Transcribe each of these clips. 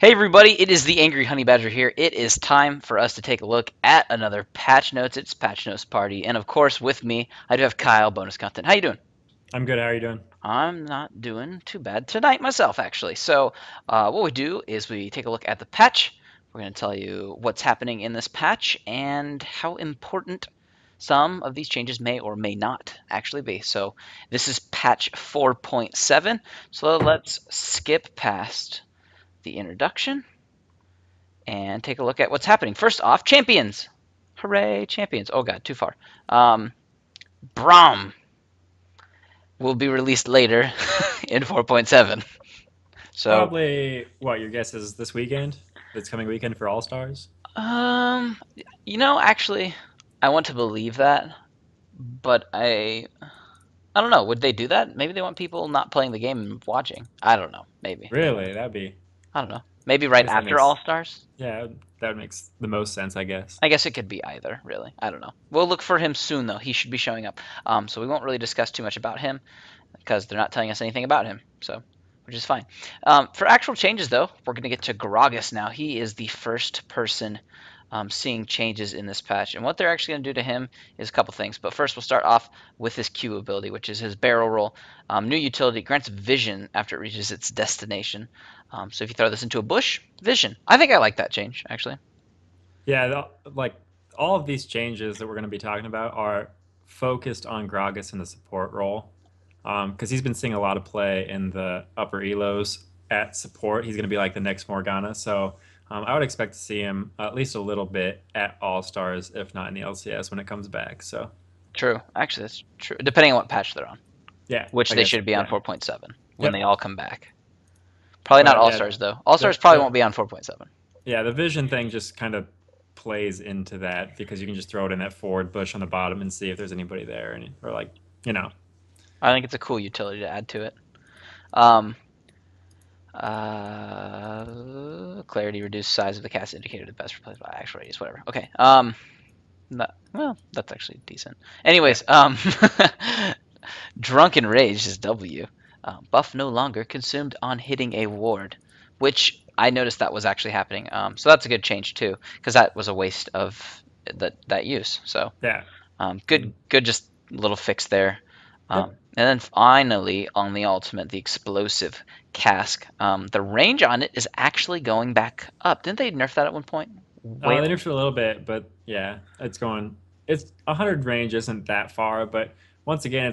Hey everybody, it is the Angry Honey Badger here. It is time for us to take a look at another patch notes. It's patch notes party, and of course with me I do have Kyle, bonus content. How you doing? I'm good. How are you doing? I'm not doing too bad tonight myself, actually. So what we do is we take a look at the patch. We're going to tell you what's happening in this patch and how important some of these changes may or may not actually be. So this is patch 4.7. So let's skip past the introduction and take a look at what's happening. First off, champions. Hooray, champions. Oh god, too far. Braum will be released later in 4.7. So, Probably what your guess is this weekend, this coming weekend for All Stars. um, actually, I want to believe that, but I don't know. Would they do that? Maybe they want people not playing the game and watching. I don't know. Maybe. Really? That'd be. I don't know. Maybe I right guess that after All makes. Stars? Yeah, that makes the most sense, I guess. I guess it could be either, really. I don't know. We'll look for him soon, though. He should be showing up. So we won't really discuss too much about him because they're not telling us anything about him. So, which is fine. For actual changes, though, we're going to get to Gragas now. He is the first person seeing changes in this patch. And what they're actually going to do to him is a couple things. But first, we'll start off with his Q ability, which is his barrel roll. New utility grants vision after it reaches its destination. So if you throw this into a bush, vision. I think I like that change, actually. Yeah, like all of these changes that we're going to be talking about are focused on Gragas in the support role, because he's been seeing a lot of play in the upper elos at support. He's going to be like the next Morgana, so I would expect to see him at least a little bit at All Stars, if not in the LCS when it comes back. So True. Actually, that's true. Depending on what patch they're on, yeah, which I they guess should be on yeah, 4.7 when they yep. all come back. Probably not But All yeah, Stars though. All Stars the probably the won't be on 4.7. yeah, the vision thing just kind of plays into that because you can just throw it in that forward bush on the bottom and see if there's anybody there, and or like you know. I think it's a cool utility to add to it. Um, clarity, reduced size of the cast indicator to best replaced by actual radius, whatever. Okay. Well, that's actually decent. Yeah, Anyways, drunken rage is W. Buff no longer consumed on hitting a ward, which I noticed that was actually happening. So that's a good change too, because that was a waste of that use. So yeah, good, good, just little fix there. yep. And then finally, on the ultimate, the explosive cask. The range on it is actually going back up. Didn't they nerf that at one point? Way. They nerfed it a little bit, but yeah, it's going. It's 100 range isn't that far, but once again,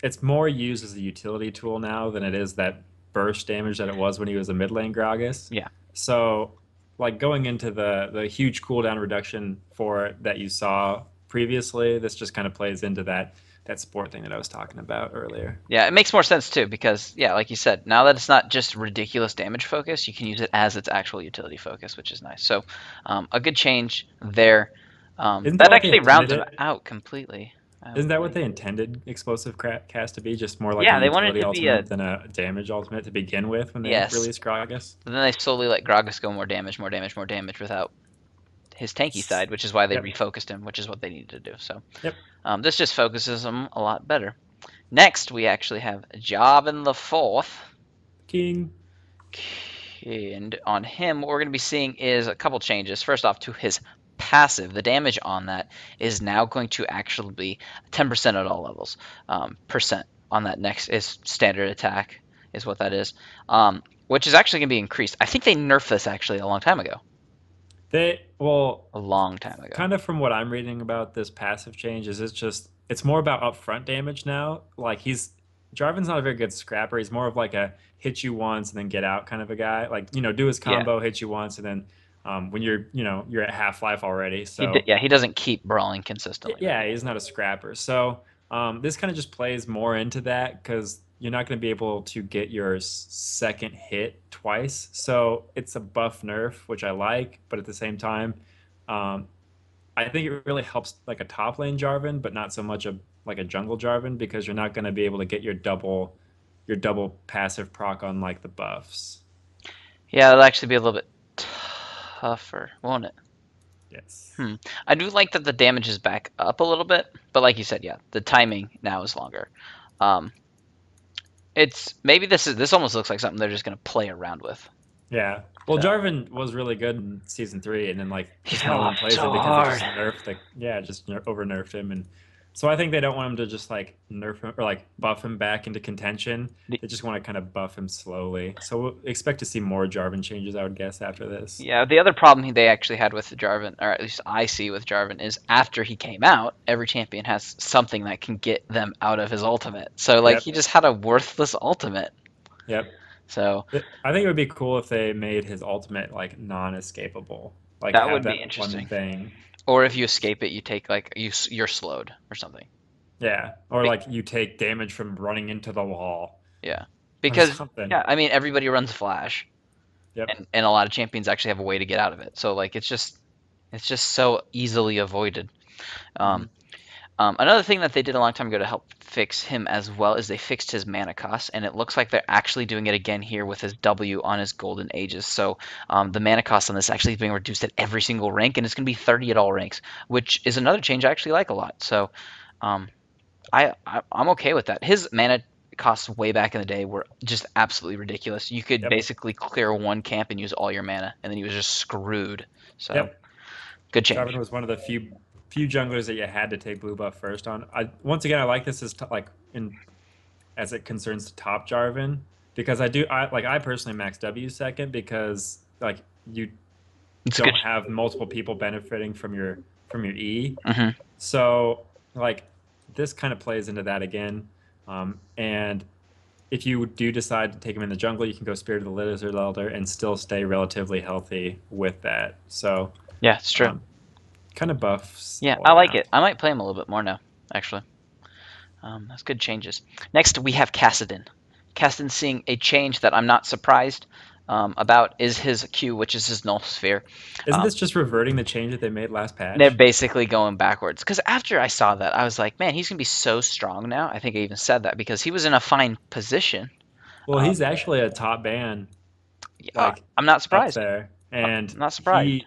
it's more used as a utility tool now than it is that burst damage that it was when he was a mid lane Gragas. Yeah. So, like going into the huge cooldown reduction for it that you saw previously, this just kind of plays into that support thing that I was talking about earlier. Yeah, it makes more sense too because, yeah, like you said, now that it's not just ridiculous damage focus, you can use it as its actual utility focus, which is nice. So, a good change there. Isn't that That what they actually rounds intended him it? out completely. I Isn't that what believe. they intended explosive cast to be? Just more like a Yeah, they wanted it utility to be a ultimate than a damage ultimate to begin with when they yes. released Gragas? But then they slowly let Gragas go more damage, more damage, more damage without his tanky side, which is why they Yep. refocused him, which is what they needed to do. So, Yep. this just focuses him a lot better. Next, we actually have Jarvan the Fourth. King. And on him, what we're going to be seeing is a couple changes. First off, to his passive, the damage on that is now going to actually be 10% at all levels. Percent on that next is standard attack, is what that is. Which is actually going to be increased. I think they nerfed this actually a long time ago. They well, A long time ago. kind of from what I'm reading about this passive change is it's more about upfront damage now. Like Jarvan's not a very good scrapper. He's more of like a hit you once and then get out kind of a guy. Like, do his Yeah. combo, hit you once, and then when you're at half life already. So Yeah, he doesn't keep brawling consistently. yeah, he's not a scrapper. So this kind of just plays more into that because you're not going to be able to get your second hit twice. So it's a buff nerf, which I like, but at the same time, um, I think it really helps like a top lane Jarvan, but not so much like a jungle Jarvan because you're not going to be able to get your double passive proc on like the buffs. Yeah, it'll actually be a little bit tougher, won't it? Yes. I do like that the damage is back up a little bit, but like you said, yeah, the timing now is longer. Um, it's maybe this almost looks like something they're just gonna play around with. Yeah. Well, So Jarvan was really good in season 3, and then like he just fell no one off plays so him because they hard. just nerfed the just over nerfed him, and so I think they don't want him to just like nerf him or like buff him back into contention. They just want to kind of buff him slowly. So we'll expect to see more Jarvan changes, I would guess, after this. Yeah, the other problem they actually had with Jarvan, or at least I see with Jarvan, is after he came out, every champion has something that can get them out of his ultimate. So like Yep, he just had a worthless ultimate. yep. So I think it would be cool if they made his ultimate like non-escapable, like that have would be that one interesting. thing. Or if you escape it, you take like you're slowed or something. Yeah, or Be- like you take damage from running into the wall Yeah, or because something. yeah, I mean everybody runs Flash, Yep. and a lot of champions actually have a way to get out of it. So like it's just so easily avoided. Hmm. Um, Another thing that they did a long time ago to help fix him as well is they fixed his mana cost, and it looks like they're actually doing it again here with his W on his Golden Ages. So the mana cost on this actually is being reduced at every single rank, and it's going to be 30 at all ranks, which is another change I actually like a lot. So um, I'm okay with that. His mana costs way back in the day were just absolutely ridiculous. You could Yep. basically clear one camp and use all your mana, and then he was just screwed. So Yep. good Jarvan change. was one of the few junglers that you had to take blue buff first on. I once again I like this as like in as it concerns to top Jarvan because I personally max W second because like you It's good. don't have multiple people benefiting from your E. Hmm. So like this kind of plays into that again. And if you do decide to take him in the jungle, you can go Spirit of the Lizard Elder and still stay relatively healthy with that. So Yeah, it's true. um, kind of buffs Yeah, all I like around. it. I might play him a little bit more now, actually. That's good changes. Next, we have Kassadin. Kassadin seeing a change that I'm not surprised about is his Q, which is his Null Sphere. Isn't Um, this just reverting the change that they made last they're patch? basically going backwards. Because after I saw that, I was like, man, he's going to be so strong now. I think I even said that because he was in a fine position. Well, Um, he's actually a top ban, like I'm not up surprised. there, I'm and not surprised. he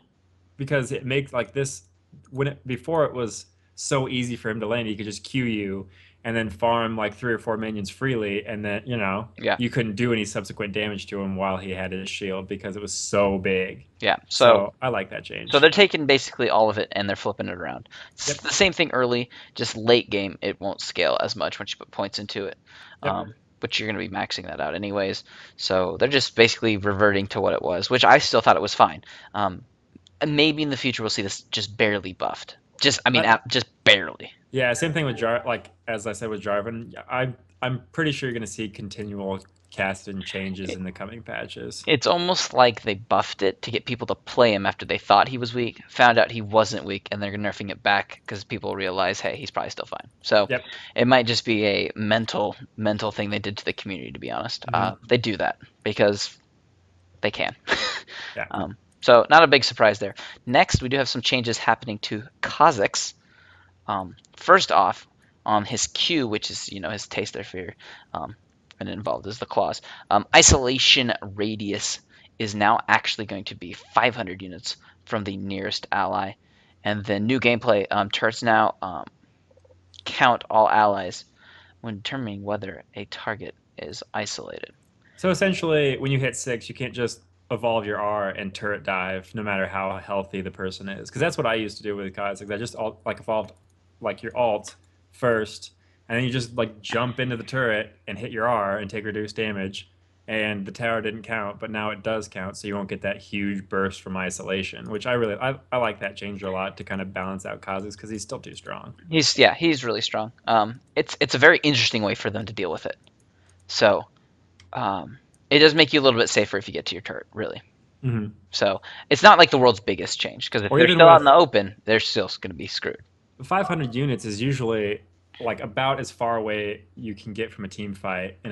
because it makes like this when it before it was so easy for him to land, he could just Q you and then farm like 3 or 4 minions freely, and then Yeah, you couldn't do any subsequent damage to him while he had his shield because it was so big. yeah. So So I like that So change. they're taking basically all of it and they're flipping it around. It's Yep, the same thing early, just late game it won't scale as much once you put points into it. yep. But you're going to be maxing that out anyways. So they're just basically reverting to what it was, which I still thought it was fine. And maybe in the future we'll see this just barely buffed. I, Just barely. Yeah, same thing with like as I said with Jarvan. I'm pretty sure you're going to see continual cast and changes in the coming patches. It's almost like they buffed it to get people to play him after they thought he was weak, found out he wasn't weak, and they're nerfing it back because people realize, hey, he's probably still fine. So Yep. it might just be a mental thing they did to the community. To be honest, Hmm. they do that because they can. Yeah. So not a big surprise there. Next, we do have some changes happening to Khazix. First off, on his Q, which is his taster fear, and involved is the claws. Isolation radius is now actually going to be 500 units from the nearest ally, and then new gameplay turrets now count all allies when determining whether a target is isolated. So essentially, when you hit 6, you can't just evolve your R and turret dive, no matter how healthy the person is. Because that's what I used to do with Kha'Zix. I just like evolved like your alt first, and then you just like jump into the turret and hit your R and take reduced damage. And the tower didn't count, but now it does count, so you won't get that huge burst from isolation, which I like that change a lot to kind of balance out Kha'Zix because he's still too strong. He's really strong. It's a very interesting way for them to deal with it. So um, it does make you a little bit safer if you get to your turret, really. Hmm. So it's not like the world's biggest change because if Or they're even still out in with the open, they're still going to be screwed. 500 units is usually like about as far away you can get from a team fight in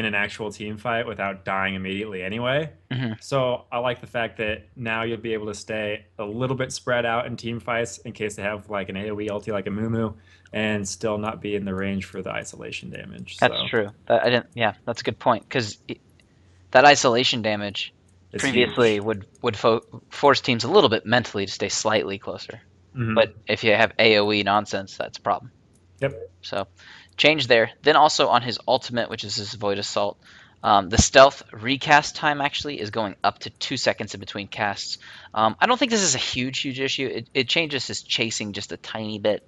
an actual team fight without dying immediately anyway. Hmm. So I like the fact that now you'll be able to stay a little bit spread out in team fights in case they have like an AoE ulti like a Mumu and still not be in the range for the isolation damage. That's So true. I didn't. Yeah, that's a good point because that isolation damage it's previously huge. would force teams a little bit mentally to stay slightly closer. Hmm. But if you have AoE nonsense, that's a problem. Yep. So change there. Then also on his ultimate, which is his Void Assault, The stealth recast time actually is going up to 2 seconds in between casts. I don't think this is a huge issue. It changes his chasing just a tiny bit.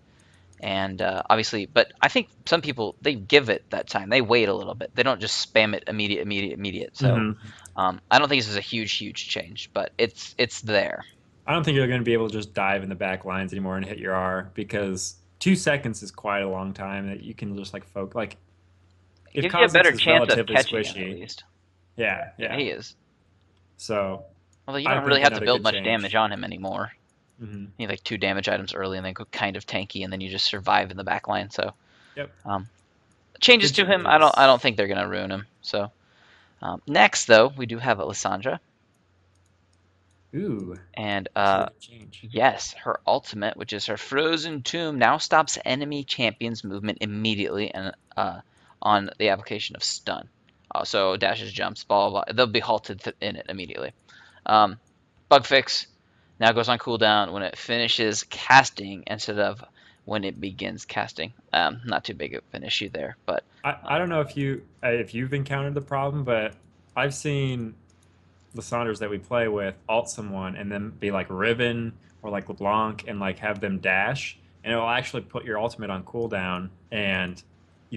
And obviously, but I think some people, they give it that time. They wait a little bit. They don't just spam it immediate. So Hmm. I don't think this is a huge change, but it's there. I don't think you're going to be able to just dive in the back lines anymore and hit your R because 2 seconds is quite a long time that you can just like focus. Like It if gives you a Khazix better is chance of relatively catching him at squishy, least. yeah, Yeah, yeah. he is. So Although you I don't really think have to another build good much damage change. on him anymore. Hmm. You need like 2 damage items early and then go kind of tanky, and then you just survive in the back line. So Yep, um, changes good to him, I don't changes. think they're gonna ruin him. So next though, we do have a Lissandra, Ooh, and this is a good change. yes, her ultimate, which is her Frozen Tomb, now stops enemy champions' movement immediately and on the application of stun. So dashes, jumps, blah blah blah. They'll be halted in it immediately. Um, bug fix now goes on cooldown when it finishes casting instead of when it begins casting. Not too big of an issue there, but I don't know if you've encountered the problem, but I've seen Lissandras that we play with alt someone and then be like Riven or like LeBlanc and like have them dash, and it will actually put your ultimate on cooldown and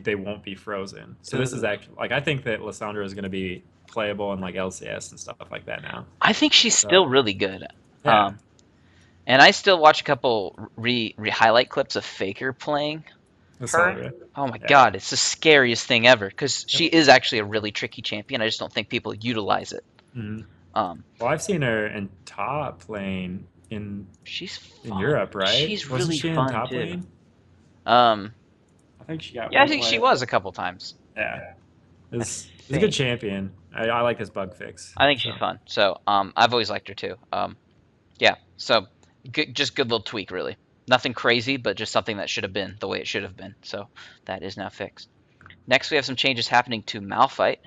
they won't be frozen. So this is actually like I think that Lissandra is going to be playable in like LCS and stuff like that now. I think she's So still really good. yeah, And I still watch a couple highlight clips of Faker playing her. Lissandra. Oh my Yeah. god, it's the scariest thing ever because Yep. she is actually a really tricky champion. I just don't think people utilize it. Mhm. Um, Well, I've seen her in top lane she's in fun. Europe, right? She's Wasn't really she in fun top too. lane? Um, I think she got yeah, I one think she play. was a couple times. Yeah. I This is a good think. champion. I like this bug fix. I think she's So fun. So I've always liked her too. Yeah. So just good little tweak, really. Nothing crazy, but just something that should have been the way it should have been. So that is now fixed. Next, we have some changes happening to Malphite.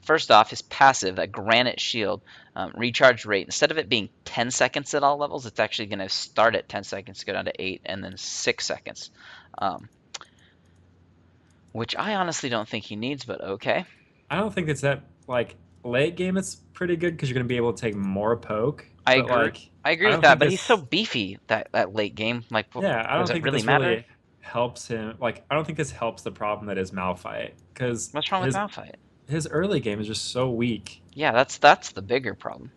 First off, his passive, that Granite Shield, recharge rate, instead of it being 10 seconds at all levels, it's actually going to start at 10 seconds, go down to 8, and then 6 seconds. Um, which I honestly don't think he needs, but okay. I don't think it's that like late game. It's pretty good because you're gonna be able to take more poke. I But agree. like, I agree I with don't that, think but he's so this. beefy that late game. Like, Yeah, I does don't it think that really this matter? really helps him. Like, I don't think this helps the problem that is Malphite because What's wrong with Malphite? his early game is just so weak. Yeah, that's the bigger problem.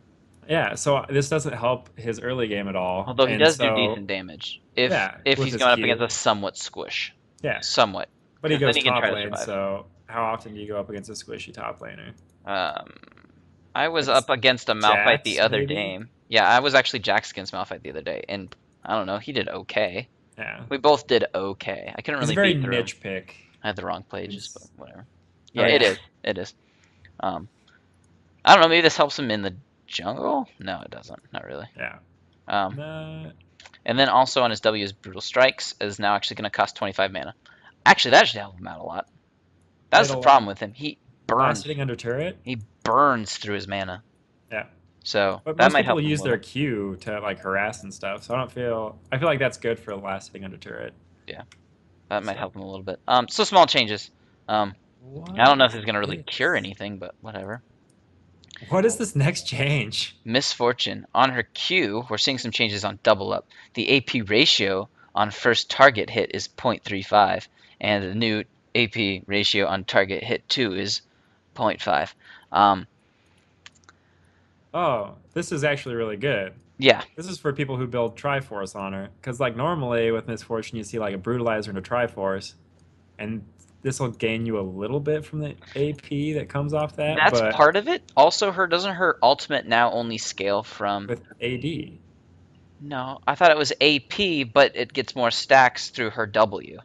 Yeah, so this doesn't help his early game at all. Although he And does do so decent damage if yeah, if with he's his going up against Q. a somewhat squish, Yeah, somewhat, but he because then goes he can top try to lane. survive. So how often do you go up against a squishy top laner? Um, I was Like up against a Malphite the Jax other maybe? day. Yeah, I was actually Jax against Malphite the other day, and I don't know, he did okay. Yeah. We both did okay. I couldn't He's a really very beat through him. niche pick. I had the wrong pages, but He's whatever. oh Yeah, it yeah. is. It is. Um, I don't know. Maybe this helps him in the jungle. No, it doesn't. Not really. Yeah. Um, No, and then also on his W, his Brutal Strikes is now actually going to cost 25 mana. Actually, that should help him out a lot. That's the it'll problem with him. He last burns. hitting under turret. He burns through his mana. Yeah. So But that most might people help him a use their little. Q to like harass and stuff. So I feel like that's good for last hitting under turret. Yeah, that might So help him a little bit. So small changes. I what don't know if it's going to really cure is anything, but whatever. what is this next change? Misfortune. On her Q, we're seeing some changes on double up. The AP ratio on first target hit is 0.35, and the new AP ratio on target hit 2 is 0.5. Oh, this is actually really good. Yeah, This is for people who build Triforce on her. Because like normally with Misfortune you see like a Brutalizer and a Triforce, and this will gain you a little bit from the AP that comes off that, that's but part of it. Also, doesn't her ultimate now only scale from? with AD. No, I thought it was AP, but it gets more stacks through her W.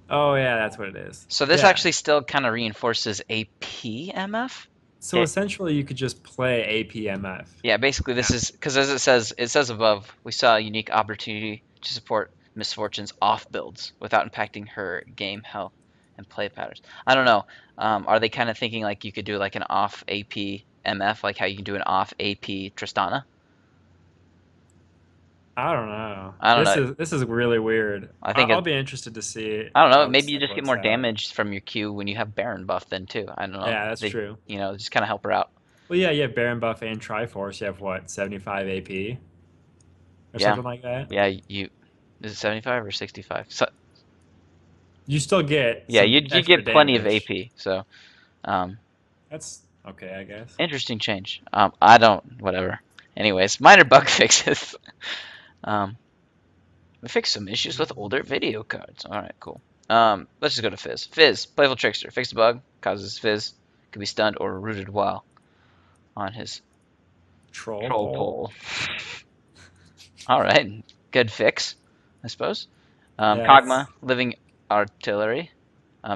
Oh yeah, that's what it is. So this Yeah. actually still kind of reinforces AP MF. So essentially you could just play APMF. Yeah, basically this Yeah. is because as it says above, we saw a unique opportunity to support Misfortune's off builds without impacting her game health and play patterns. I don't know. Are they kind of thinking like you could do like an off AP MF, like how you can do an off AP Tristana? I don't know. I don't know. This is really weird. I think I'll be interested to see I don't know. how Maybe this you like just get works more out. damage from your Q when you have Baron buff then too. I don't know. Yeah, that's They, true. just kind of help her out. Well, yeah, you have Baron buff and Triforce. You have what, 75 AP or Yeah, something like that. yeah. You is it 75 or 65? So You still get yeah, some you extra get plenty of damage. AP. So um, That's okay, I guess. interesting change. I don't whatever. Anyways, minor bug fixes. Um, we fixed some issues with older video cards. All right, cool. Let's just go to Fizz. Fizz, playful trickster. Fix the bug. Causes Fizz could be stunned or rooted while on his Troll troll pole. pole. All right, good fix, I suppose. Yeah, Kog'Maw, living artillery.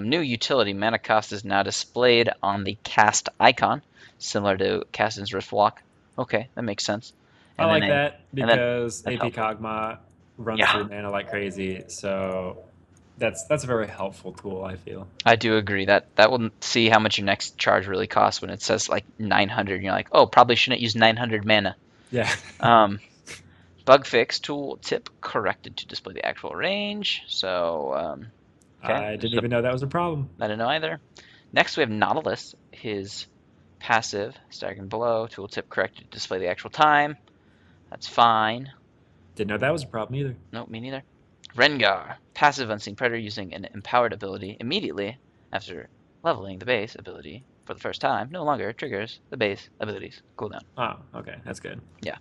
New utility, mana cost is now displayed on the cast icon, similar to Kassadin's Rift Walk. Okay, that makes sense. I And then like that and then because that's AP helpful. Kog'Maw runs Yeah, through mana like crazy, so that's a very helpful tool, I feel. I do agree that will see how much your next charge really costs when it says like 900. And you're like, oh, probably shouldn't use 900 mana. Yeah. Um, Bug fix tool tip corrected to display the actual range. So okay, I didn't so even know that was a problem. I didn't know either. Next we have Nautilus. His passive staggering below tooltip corrected to display the actual time. That's fine. Didn't know that was a problem either. Nope, me neither. Rengar, passive unseen predator using an empowered ability immediately after leveling the base ability for the first time no longer triggers the base ability's cooldown. Oh, okay, that's good. Yeah.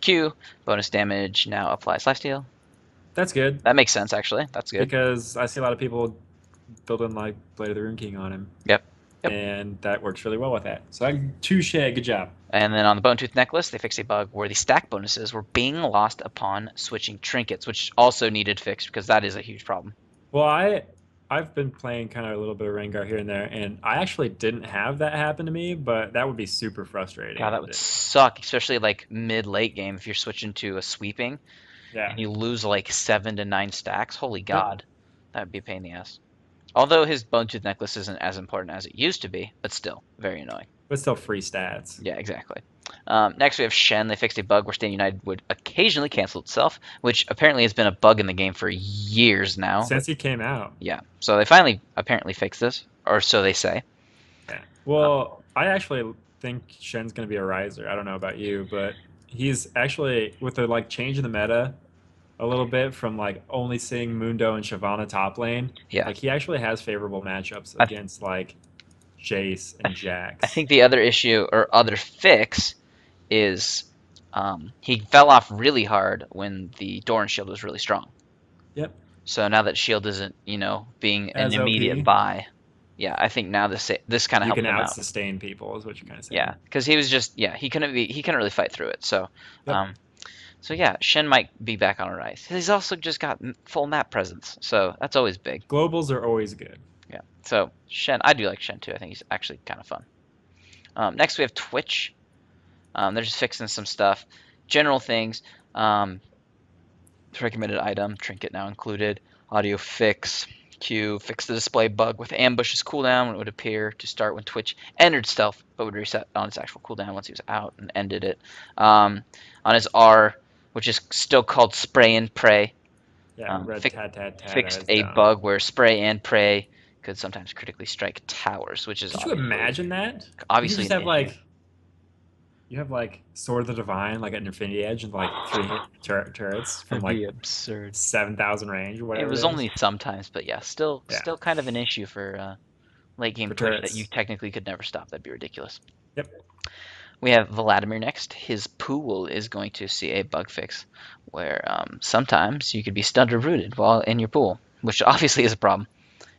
Q, bonus damage now applies lifesteal. That's good That makes sense actually. That's good. because I see a lot of people building like Blade of the Rune King on him, Yep. Yep. and that works really well with that. So touche, good job. And then on the Bone Tooth Necklace, they fixed a bug where the stack bonuses were being lost upon switching trinkets, which also needed fixed because that is a huge problem. Well, I've been playing kind of a little bit of Rengar here and there, and I actually didn't have that happen to me, but that would be super frustrating God, if that it would did. suck, especially like mid-late game if you're switching to a sweeping Yeah. and you lose like 7 to 9 stacks. Holy Yep. God, that would be a pain in the ass. Although his Bone Tooth Necklace isn't as important as it used to be, but still very annoying. But still free stats. Yeah, exactly. Next, we have Shen. They fixed a bug where Staying United would occasionally cancel itself, which apparently has been a bug in the game for years now. Since he came out. Yeah, so they finally apparently fixed this, or so they say. Yeah. Um, Well, I actually think Shen's going to be a riser. I don't know about you, but he's actually with the like change in the meta a little bit from like only seeing Mundo and Shyvana top lane. yeah, Like he actually has favorable matchups I, against like Jace I, and I Jax. think the other issue or other fix is he fell off really hard when the Doran shield was really strong. Yep. So now that shield isn't, being an As immediate OP, buy, yeah, I think now this kind of you can helped him out out. sustain people is what you're kind of Yeah, saying. because he was just he couldn't really fight through it. So, Yep. um, yeah, Shen might be back on a rise. He's also just got full map presence, so that's always big. Globals are always good. Yeah. So Shen, I do like Shen too. I think he's actually kind of fun. Next we have Twitch. They're just fixing some stuff, general things. Recommended item, trinket now included. Audio fix. Q, fix the display bug with ambush's cooldown when it would appear to start when Twitch entered stealth, but would reset on its actual cooldown once he was out and ended it. On his R, which is still called spray and pray, Yeah, red tat tat tat fixed as a dumb. bug where spray and pray could sometimes critically strike towers, which is Could you imagine that? You could obviously just an have issue. like you have like Sword of the Divine like at Infinity Edge and like three hit turrets from That'd like be absurd. 7,000 range or It whatever was it is. only sometimes, but yeah, still Yeah, kind of an issue for late game for Twitch that you turrets. technically could never stop. That'd be ridiculous. Yep. We have Vladimir next. His pool is going to see a bug fix where sometimes you could be stunned or rooted while in your pool, which obviously is a problem.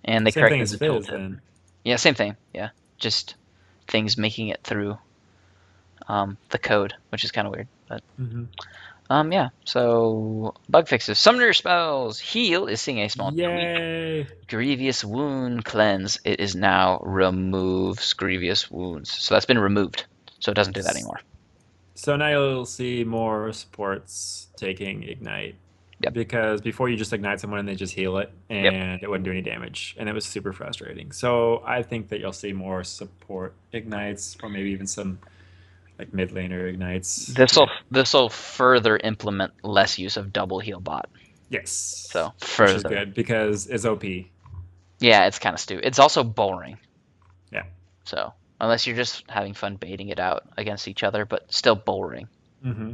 And they Same thing corrected as the Fizz tooltip. then. Yeah, same thing. Yeah, just things making it through the code, which is kind of weird. But Hmm. yeah, so bug fixes. Summoner spells. Heal is seeing a small tweak. Yay! Grievous wound cleanse. It is now removes grievous wounds. So that's been removed. So it doesn't do that anymore. So now you'll see more supports taking ignite. Yep. Because before you just ignite someone and they just heal it Yep. and it wouldn't do any damage. And it was super frustrating. So I think that you'll see more support ignites or maybe even some like mid laner ignites. This'll further implement less use of double heal bot. Yes, So which is further. good because it's OP. Yeah, it's kind of stupid. It's also boring. Yeah. So unless you're just having fun baiting it out against each other, but still boring. Mm-hmm.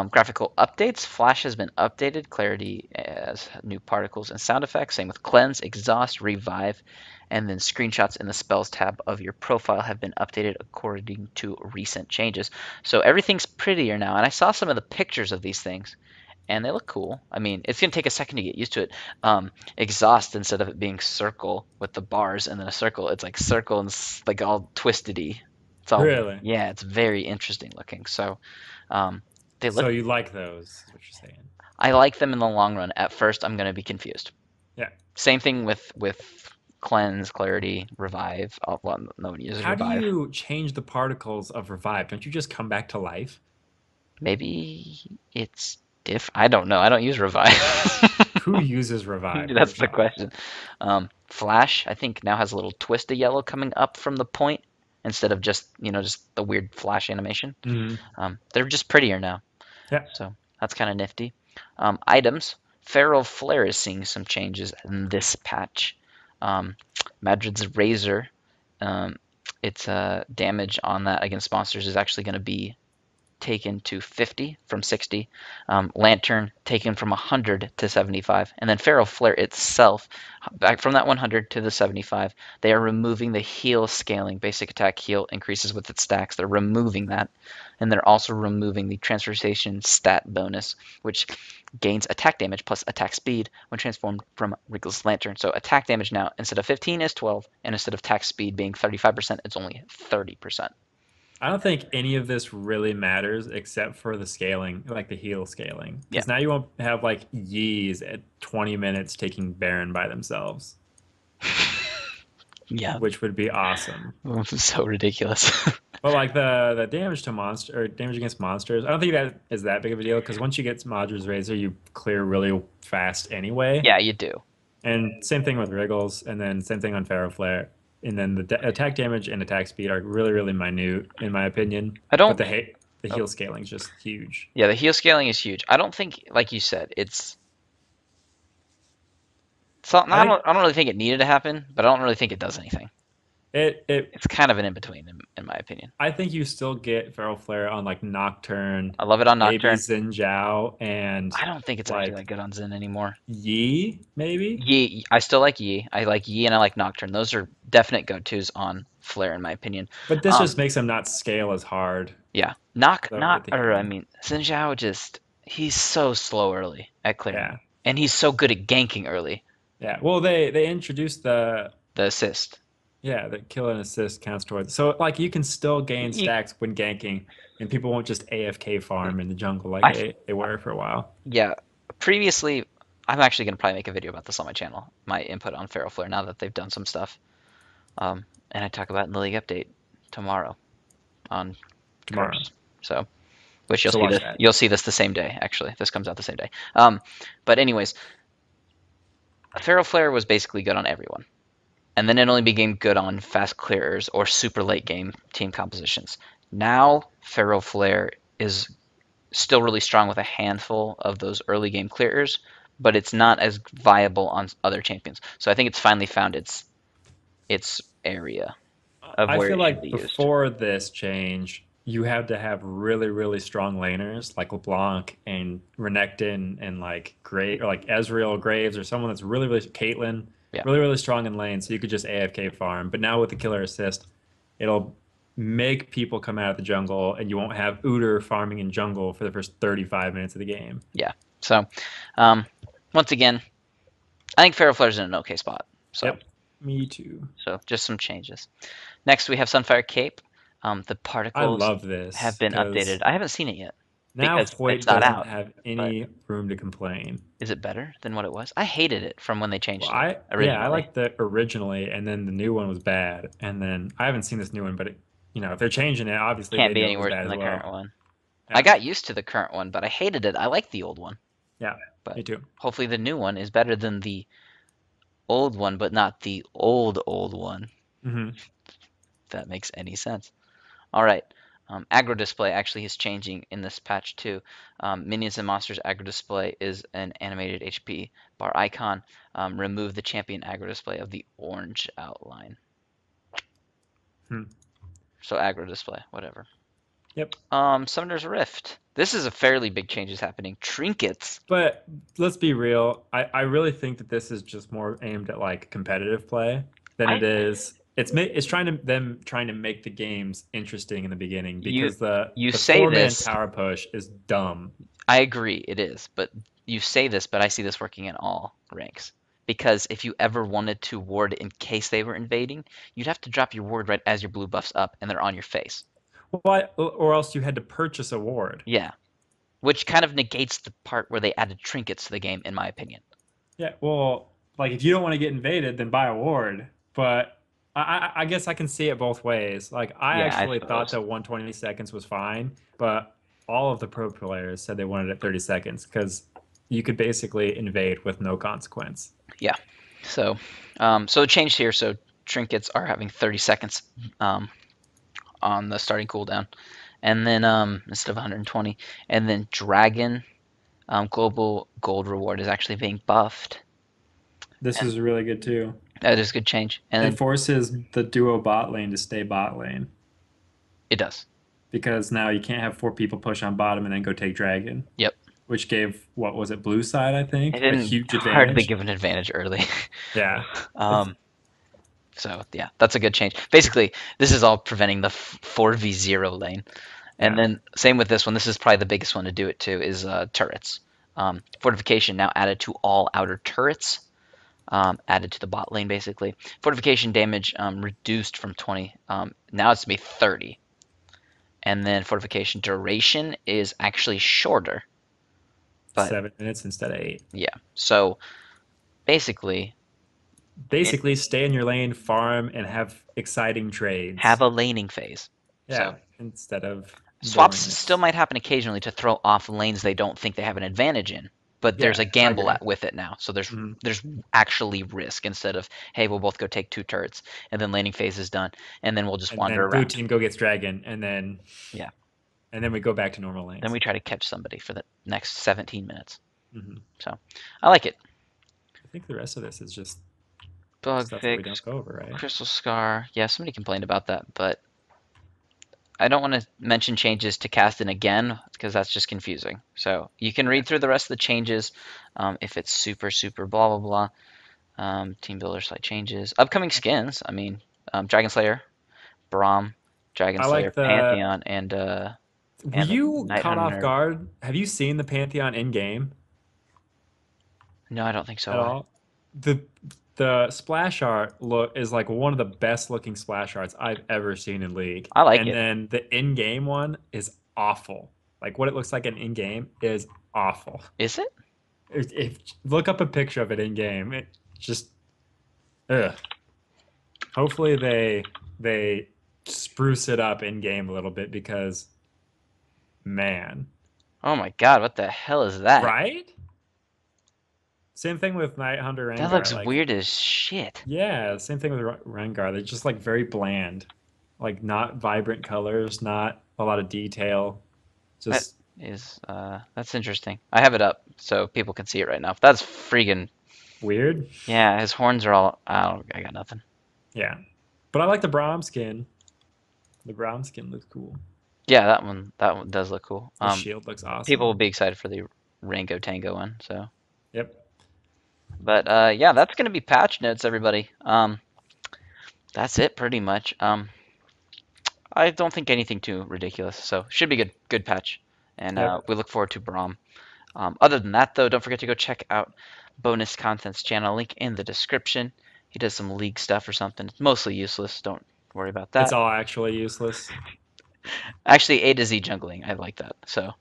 Graphical updates. Flash has been updated. Clarity has new particles and sound effects. Same with cleanse, exhaust, revive, and then screenshots in the spells tab of your profile have been updated according to recent changes. So everything's prettier now. And I saw some of the pictures of these things, and they look cool. I mean, it's gonna take a second to get used to it. Exhaust, instead of it being circle with the bars and then a circle, it's like circle and like all twistedy. It's all, Really? yeah, it's very interesting looking. So um, they So look. you like those? Is what you're saying? I like them in the long run. At first, I'm gonna be confused. Yeah. Same thing with cleanse, clarity, revive. Oh, well, no one uses How do revive. you change the particles of revive? Don't you just come back to life? Maybe it's diff. I don't know. I don't use revive. Who uses revive? That's the First off. question. Flash, I think, now has a little twist of yellow coming up from the point instead of just just the weird flash animation. Mm-hmm. They're just prettier now, Yeah. so that's kind of nifty. Items. Feral Flare is seeing some changes in this patch. Madrid's Razor, its damage on that against monsters is actually going to be taken to 50 from 60, Lantern taken from 100 to 75, and then Feral Flare itself back from that 100 to the 75. They are removing the heal scaling. Basic attack heal increases with its stacks. They're removing that, and they're also removing the transformation stat bonus, which gains attack damage plus attack speed when transformed from Wriggle's Lantern. So attack damage now, instead of 15, is 12, and instead of attack speed being 35%, it's only 30%. I don't think any of this really matters except for the scaling, like the heal scaling. Yeah. Because now you won't have like Yees at 20 minutes taking Baron by themselves, Yeah. which would be awesome. So ridiculous. But like the damage to monster or damage against monsters, I don't think that is that big of a deal because once you get Madrid's Razor, you clear really fast anyway. Yeah, you do. And same thing with Wriggles, and then same thing on Feral Flare. And then the attack damage and attack speed are really, really minute, in my opinion. I But don't. the Oh, heal scaling is just huge. yeah, the heal scaling is huge. I don't think, like you said, it's not. I think I don't really think it needed to happen, but I don't really think it does anything. it It's kind of an in between, in my opinion. I think you still get Feral Flare on like Nocturne, I love it on maybe Nocturne. Xin Zhao, and I don't think it's actually that like good on Zen anymore. Yi, maybe. Yi, I still like Yi. I like Yi and I like Nocturne. Those are definite go-tos on Flare, in my opinion. But this Um, just makes them not scale as hard. yeah, With the or I healing. mean, Xin Zhao he's so slow early at clearing, Yeah. and he's so good at ganking early. Yeah. Well, they introduced The assist. the kill and assist counts towards. So like you can still gain You, stacks when ganking, and people won't just AFK farm in the jungle like I they were for a while. Yeah, previously, I'm actually gonna probably make a video about this on my channel. My input on Feral Flare now that they've done some stuff, and I talk about it in the league update tomorrow on Tomorrow. Curse. So, which So watch that. you'll see this the same day. Actually, this comes out the same day. But anyways, Feral Flare was basically good on everyone, and then it only became good on fast clearers or super late game team compositions. Now Feral Flare is still really strong with a handful of those early game clearers, but it's not as viable on other champions. So I think it's finally found its area of I where feel it should like be used. before this change, you had to have really, really strong laners like LeBlanc and Renekton and like Great or like Ezreal Graves or someone that's really, really Caitlyn, Yeah. really, really strong in lane, so you could just AFK farm. But now with the killer assist, it'll make people come out of the jungle, and you won't have Udyr farming in jungle for the first 35 minutes of the game. Yeah. So um, once again, I think Feral Flare's in an okay spot. So Yep, me too. so just some changes. Next we have Sunfire Cape. The I particles love this have been because updated. I haven't seen it yet now because Hoyt it's not doesn't out. have But any room to complain. is it better than what it was? I hated it from when they Well, changed it I originally. liked the originally, and then the new one was bad, and then I haven't seen this new one, but if they're changing it, obviously Can't they be knew any it was worse bad than as the well. current one. I Yeah, got used to the current one, but I hated it. I like the old one. yeah, But me too. hopefully the new one is better than the old one, but not the old one. Hmm. If that makes any sense. All right. Agri Display actually is changing in this patch too. Minions and Monsters Agri Display is an animated HP bar icon. Remove the champion Agri Display of the orange outline. Hmm. So Agri Display, whatever. Yep. Summoner's Rift. This is a fairly big changes happening. Trinkets. But let's be real. I really think that this is just more aimed at like competitive play than I it is. It's trying to make the games interesting in the beginning you because the you the say four-man this. tower push is dumb. I agree, it is, but you say this, but I see this working in all ranks. Because if you ever wanted to ward in case they were invading, you'd have to drop your ward right as your blue buff's up and they're on your face. Why? Or else you had to purchase a ward. Yeah, which kind of negates the part where they added trinkets to the game, in my opinion. Yeah. Well, like if you don't want to get invaded, then buy a ward. But I guess I can see it both ways. Like I Yeah, I actually thought suppose. that 120 seconds was fine, but all of the pro players said they wanted it 30 seconds because you could basically invade with no consequence. Yeah. So it changed here. So trinkets are having 30 seconds on the starting cooldown, and then instead of 120, and then dragon global gold reward is actually being buffed. This And is really good too. that is a good change. And It then forces the duo bot lane to stay bot lane it does. because now you can't have four people push on bottom and then go take dragon, Yep. which gave what was it, blue side, I It think, a didn't huge hardly advantage. give an advantage early. Yeah. It's, um, so yeah, that's a good change. Basically, this is all preventing the 4v0 lane. And yeah. then same with this one. This is probably the biggest one to do it too is turrets. Fortification now added to all outer turrets. Added to the bot lane basically. Fortification damage reduced from 20. Now it's to be 30. And then fortification duration is actually shorter. But 7 minutes instead of 8. yeah, so basically Basically, stay in your lane, farm, and have exciting have trades. a laning phase. So Yeah, instead of swaps still boringness. might happen occasionally to throw off lanes they don't think they have an advantage in, but there's Yeah, a I gamble agree. with it now. So there's Mhm. there's actually risk instead of hey we'll both go take two turrets and then laning phase is done and then we'll just And wander then blue around. team go gets dragon, Yeah, and then we go back to normal then lanes. we try to catch somebody for the next 17 minutes. Hmm. So I like it. I think the rest of this is just Bug stuff that we don't fix, go over, right? crystal scar. Yeah, somebody complained about that, but I don't want to mention changes to Kassadin again because that's just confusing. So you can Yeah. read through the rest of the changes if it's super blah blah blah. Team builder slight changes. Upcoming skins. I mean, Dragon Slayer, Braum, Dragon I Slayer, like the. Pantheon, Were and the you Night caught off Hunter. guard? Have you seen the Pantheon in game No, I don't think so. at Why? all? The the splash art look is like one of the best looking splash arts I've ever seen in League. I like And it. then the in-game one is awful. Like what it looks like in game is awful. Is it? If look up a picture of it in game, it just ugh. Hopefully they spruce it up in game a little bit because man, Oh my God! What the hell is that? right? Same thing with Night Hunter That Rengar. looks Like weird as shit. yeah, same thing with Rengar. They're just like very bland, like not vibrant colors, not a lot of detail. That Just is that's interesting. I have it up so people can see it right now. That's freaking weird. yeah. His horns are all. I got nothing. Yeah, but I like the Braum skin. The Braum skin looks cool. Yeah, that one does look cool. The shield looks People awesome. will be excited for the Rango Tango one. So, Yep. but yeah, that's gonna be patch notes, everybody. That's it pretty much. I don't think anything too ridiculous. So should be good patch, and Yep. we look forward to Braum. Other than that, though, don't forget to go check out Bonus Content's channel. Link in the description. He does some league stuff or something. It's mostly useless. Don't worry about It's that. all actually useless. Actually, A to Z jungling. I like that. So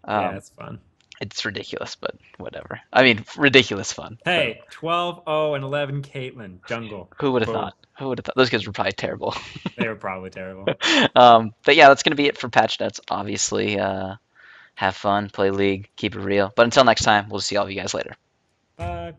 Yeah, um, it's fun. it's ridiculous, but whatever. I mean, ridiculous fun. So Hey, 12-0 and 11 Caitlyn, jungle. who would have Boom. thought? Who would have thought? Those kids were probably terrible. They were probably terrible. But yeah, that's gonna be it for patch notes. Obviously, have fun, play league, keep it real. But until next time, we'll see all of you guys later. Bye.